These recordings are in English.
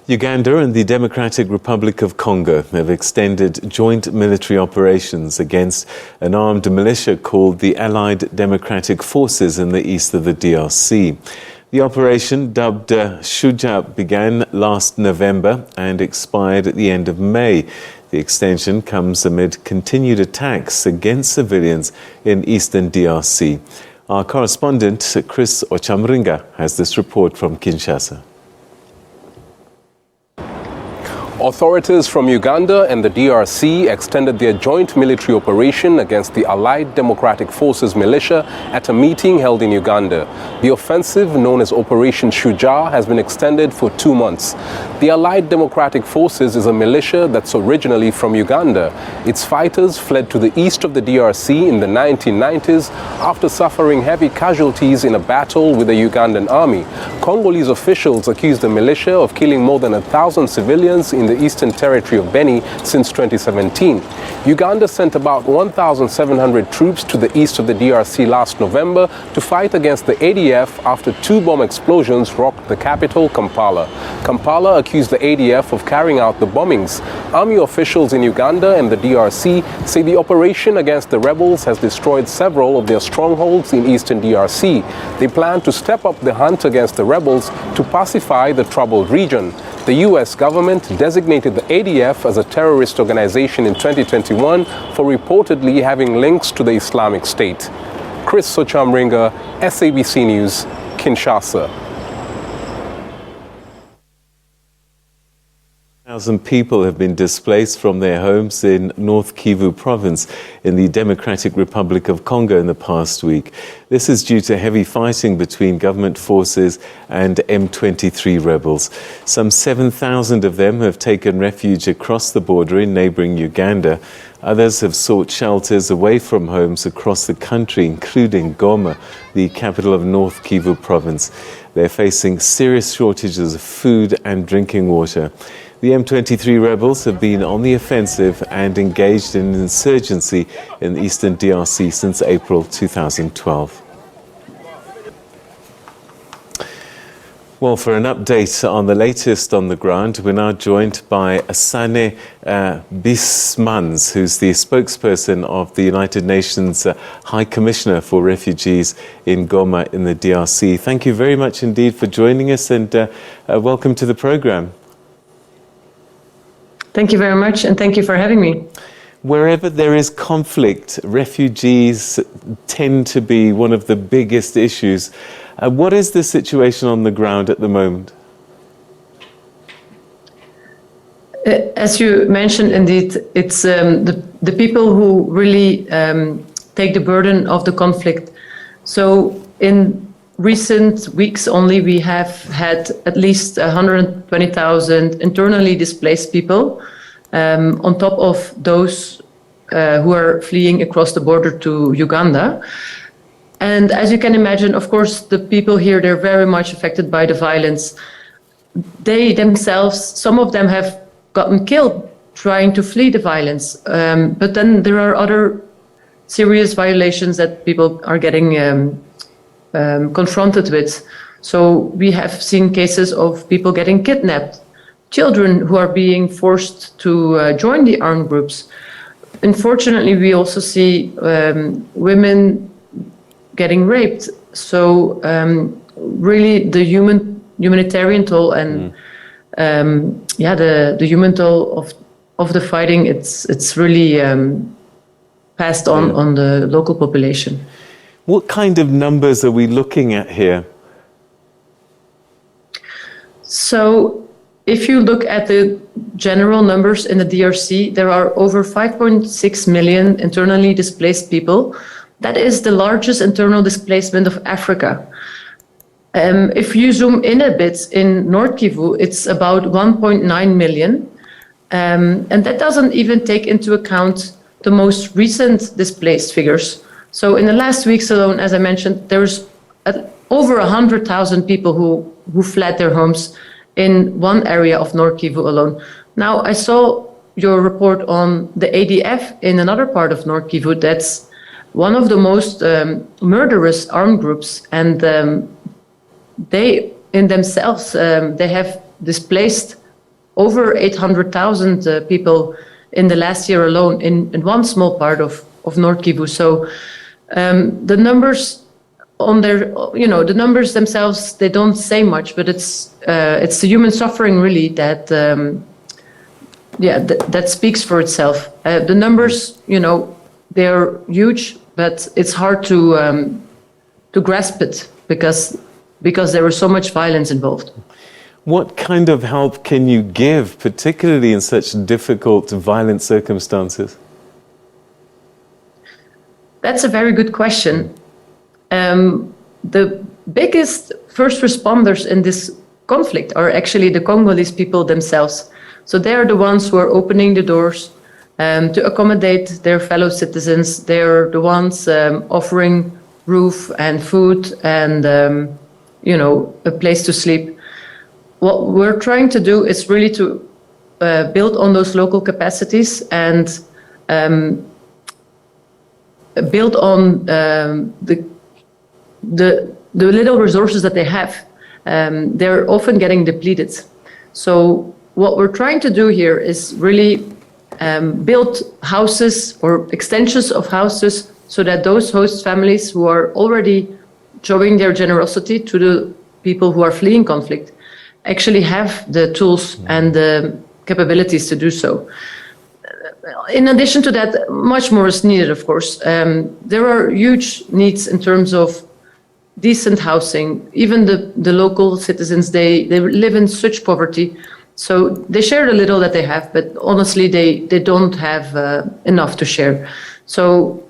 Uganda and the Democratic Republic of Congo have extended joint military operations against an armed militia called the Allied Democratic Forces in the east of the DRC. The operation, dubbed Shuja, began last November and expired at the end of May. The extension comes amid continued attacks against civilians in eastern DRC. Our correspondent, Chris Ochamringa, has this report from Kinshasa. Authorities from Uganda and the DRC extended their joint military operation against the Allied Democratic Forces militia at a meeting held in Uganda. The offensive, known as Operation Shuja, has been extended for 2 months. The Allied Democratic Forces is a militia that's originally from Uganda. Its fighters fled to the east of the DRC in the 1990s after suffering heavy casualties in a battle with the Ugandan army. Congolese officials accused the militia of killing more than 1,000 civilians in the eastern territory of Beni since 2017. Uganda sent about 1,700 troops to the east of the DRC last November to fight against the ADF after 2 bomb explosions rocked the capital, Kampala. Kampala accused the ADF of carrying out the bombings. Army officials in Uganda and the DRC say the operation against the rebels has destroyed several of their strongholds in eastern DRC. They plan to step up the hunt against the rebels to pacify the troubled region. The U.S. government designated the ADF as a terrorist organization in 2021 for reportedly having links to the Islamic State. Chris Ochamringa, SABC News, Kinshasa. 1,000 people have been displaced from their homes in North Kivu Province in the Democratic Republic of Congo in the past week. This is due to heavy fighting between government forces and M23 rebels. Some 7,000 of them have taken refuge across the border in neighboring Uganda. Others have sought shelters away from homes across the country, including Goma, the capital of North Kivu Province. They're facing serious shortages of food and drinking water. The M23 rebels have been on the offensive and engaged in insurgency in the eastern DRC since April 2012. Well, for an update on the latest on the ground, we're now joined by Sanne Biesmans, who's the spokesperson of the United Nations High Commissioner for Refugees in Goma in the DRC. Thank you very much indeed for joining us, and welcome to the program. Thank you very much, and thank you for having me. Wherever there is conflict, refugees tend to be one of the biggest issues. What is the situation on the ground at the moment? As you mentioned, indeed, it's the people who really take the burden of the conflict. So in recent weeks only, we have had at least 120,000 internally displaced people, on top of those who are fleeing across the border to Uganda. And as you can imagine, of course, the people here, they're very much affected by the violence. They themselves, some of them have gotten killed trying to flee the violence. But then there are other serious violations that people are getting confronted with. So we have seen cases of people getting kidnapped, children who are being forced to join the armed groups. Unfortunately, we also see women getting raped. So really the humanitarian toll and the human toll of the fighting, it's really passed on the local population. What kind of numbers are we looking at here? So if you look at the general numbers in the DRC, there are over 5.6 million internally displaced people. That is the largest internal displacement of Africa. If you zoom in a bit, in North Kivu, it's about 1.9 million. And that doesn't even take into account the most recent displaced figures. So in the last weeks alone, as I mentioned, there's over 100,000 people who fled their homes in one area of North Kivu alone. Now, I saw your report on the ADF in another part of North Kivu. That's one of the most murderous armed groups, and they in themselves, they have displaced over 800,000 people in the last year alone in one small part of North Kivu. So the numbers on their, the numbers themselves, they don't say much, but it's the human suffering really that that speaks for itself. The numbers, they're huge, but it's hard to grasp it because there was so much violence involved. What kind of help can you give, particularly in such difficult, violent circumstances? That's a very good question. The biggest first responders in this conflict are actually the Congolese people themselves. So they are the ones who are opening the doors to accommodate their fellow citizens. They're the ones offering roof and food and, a place to sleep. What we're trying to do is really to build on those local capacities and build on the little resources that they have. They're often getting depleted. So what we're trying to do here is really build houses or extensions of houses so that those host families who are already showing their generosity to the people who are fleeing conflict actually have the tools and the capabilities to do so. In addition to that, much more is needed, of course. There are huge needs in terms of decent housing. Even the local citizens, they live in such poverty. So they share the little that they have, but honestly, they don't have enough to share. So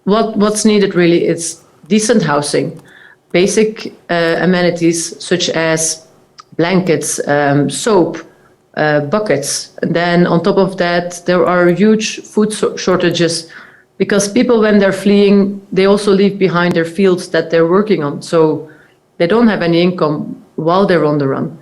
what's needed really is decent housing, basic amenities such as blankets, soap, buckets. And then on top of that, there are huge food shortages because people, when they're fleeing, they also leave behind their fields that they're working on. So they don't have any income while they're on the run.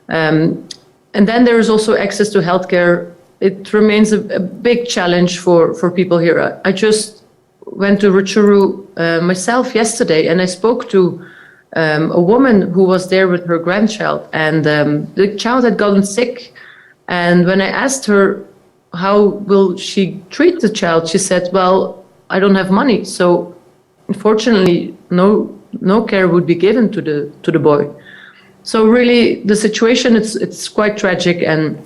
And then there is also access to healthcare. It remains a big challenge for people here. I just went to Rutshuru myself yesterday, and I spoke to a woman who was there with her grandchild, and the child had gotten sick. And when I asked her how will she treat the child, she said, well, I don't have money. So unfortunately, no care would be given to the boy. So really the situation, it's quite tragic, and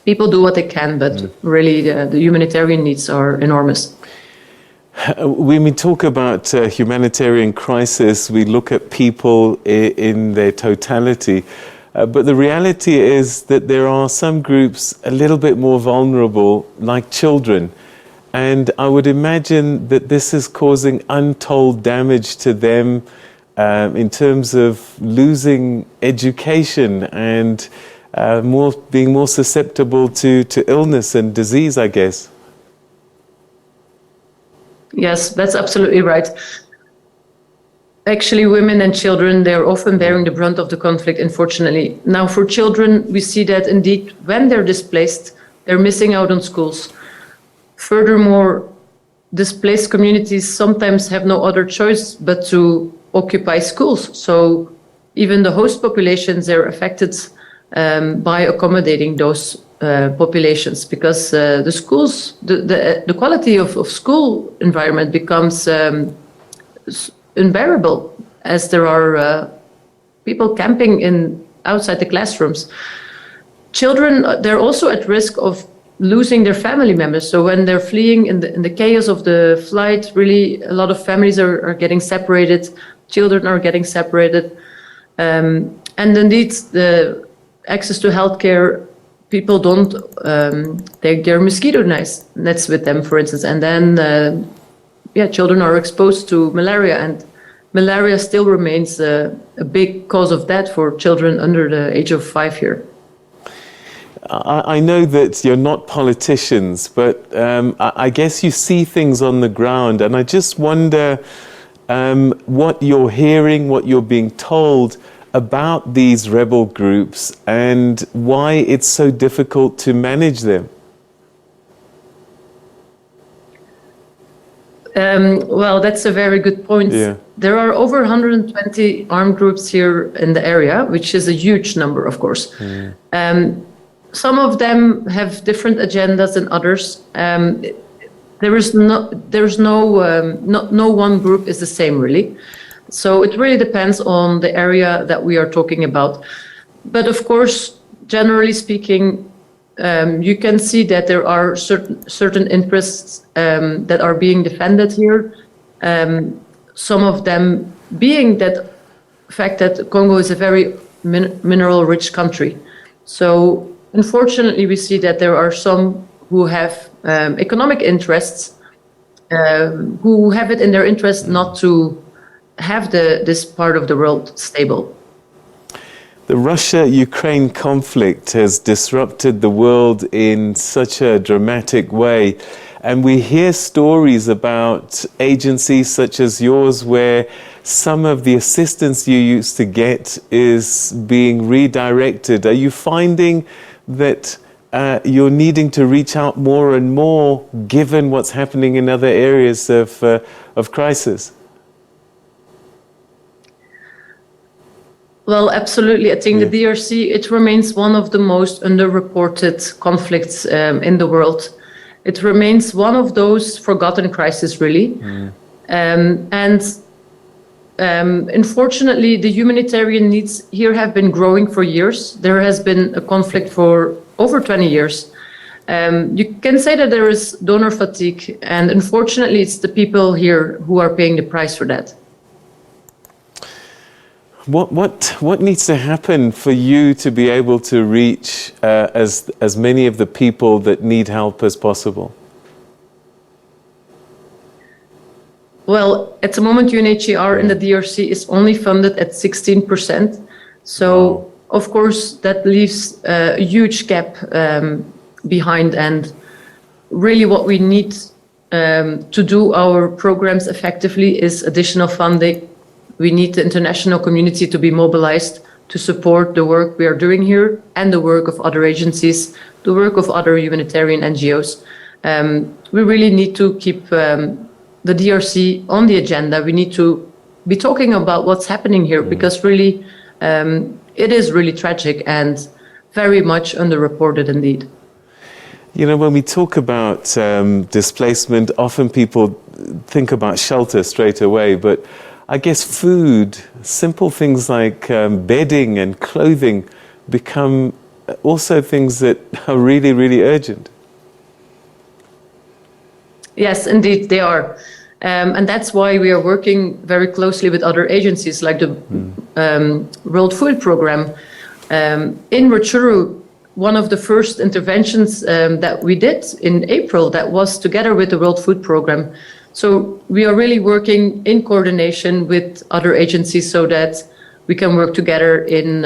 people do what they can, but really the humanitarian needs are enormous. When we talk about humanitarian crisis, we look at people in their totality. But the reality is that there are some groups a little bit more vulnerable, like children. And I would imagine that this is causing untold damage to them in terms of losing education and being more susceptible to illness and disease, I guess. Yes, that's absolutely right. Actually, women and children, they're often bearing the brunt of the conflict, unfortunately. Now, for children, we see that indeed, when they're displaced, they're missing out on schools. Furthermore, displaced communities sometimes have no other choice but to occupy schools. So even the host populations are affected by accommodating those populations, because the schools, the quality of school environment becomes unbearable, as there are people camping outside the classrooms. Children, they're also at risk of losing their family members. So when they're fleeing in the chaos of the flight, really a lot of families are getting separated, children are getting separated. And indeed, the access to healthcare, people don't take their mosquito nets with them, for instance, and then children are exposed to malaria, and malaria still remains a big cause of death for children under the age of 5 here. I know that you're not politicians, but I guess you see things on the ground, and I just wonder what you're hearing, what you're being told about these rebel groups, and why it's so difficult to manage them. Well, that's a very good point. Yeah. There are over 120 armed groups here in the area, which is a huge number, of course. some of them have different agendas than others. No one group is the same, really. So it really depends on the area that we are talking about. But of course, generally speaking, you can see that there are certain interests that are being defended here. Some of them being that fact that Congo is a very mineral-rich country. So unfortunately, we see that there are some who have economic interests, who have it in their interest not to have this part of the world stable. The Russia-Ukraine conflict has disrupted the world in such a dramatic way. And we hear stories about agencies such as yours where some of the assistance you used to get is being redirected. Are you finding that you're needing to reach out more and more given what's happening in other areas of crisis? Well, absolutely. I think the DRC, it remains one of the most underreported conflicts in the world. It remains one of those forgotten crises, really. Unfortunately, the humanitarian needs here have been growing for years. There has been a conflict for over 20 years. You can say that there is donor fatigue, and unfortunately, it's the people here who are paying the price for that. What needs to happen for you to be able to reach as many of the people that need help as possible? Well, at the moment, UNHCR in the DRC is only funded at 16%. So, of course, that leaves a huge gap behind. And really what we need to do our programs effectively is additional funding. We need the international community to be mobilized to support the work we are doing here and the work of other agencies, the work of other humanitarian NGOs. We really need to keep the DRC on the agenda. We need to be talking about what's happening here because really it is really tragic and very much underreported indeed. You know, when we talk about displacement, often people think about shelter straight away, but I guess food, simple things like bedding and clothing become also things that are really, really urgent. Yes, indeed, they are. And that's why we are working very closely with other agencies like the World Food Programme. In Rutshuru, one of the first interventions that we did in April, that was together with the World Food Programme. So we are really working in coordination with other agencies so that we can work together in,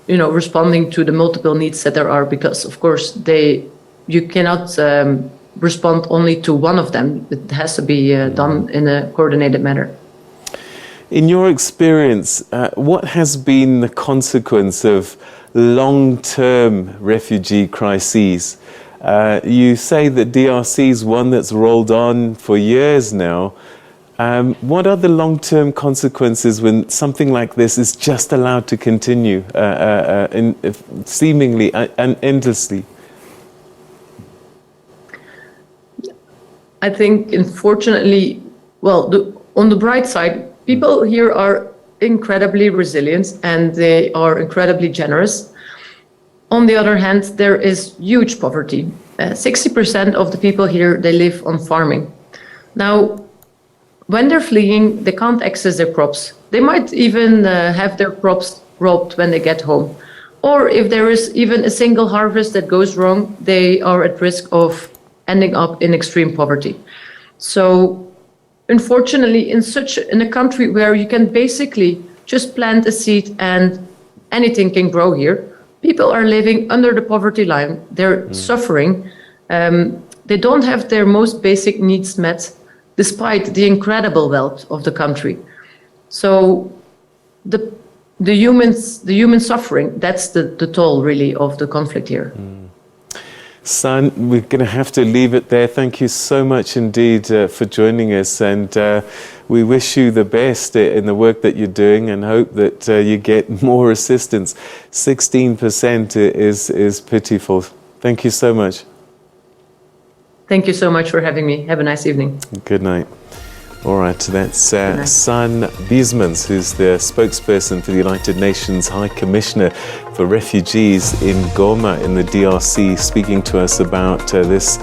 responding to the multiple needs that there are. Because of course, you cannot respond only to one of them. It has to be done in a coordinated manner. In your experience, what has been the consequence of long-term refugee crises? You say that DRC is one that's rolled on for years now. What are the long-term consequences when something like this is just allowed to continue seemingly and endlessly? I think, unfortunately, on the bright side, people here are incredibly resilient and they are incredibly generous. On the other hand, there is huge poverty. 60% of the people here, they live on farming. Now, when they're fleeing, they can't access their crops. They might even have their crops robbed when they get home. Or if there is even a single harvest that goes wrong, they are at risk of ending up in extreme poverty. So, unfortunately, in a country where you can basically just plant a seed and anything can grow here, people are living under the poverty line. They're suffering. They don't have their most basic needs met, despite the incredible wealth of the country. So the human suffering, that's the toll really of the conflict here. Sanne, we're going to have to leave it there. Thank you so much indeed for joining us, and we wish you the best in the work that you're doing and hope that you get more assistance. 16% is pitiful. Thank you so much. Thank you so much for having me. Have a nice evening. Good night. All right, that's Sanne Biesmans, who's the spokesperson for the United Nations High Commissioner for Refugees in Goma in the DRC, speaking to us about this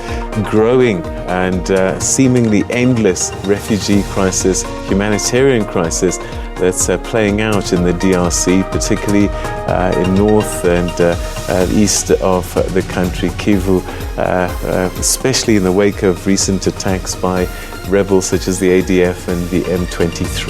growing and seemingly endless refugee crisis, humanitarian crisis that's playing out in the DRC, particularly in north and east of the country, Kivu, especially in the wake of recent attacks by rebels such as the ADF and the M23.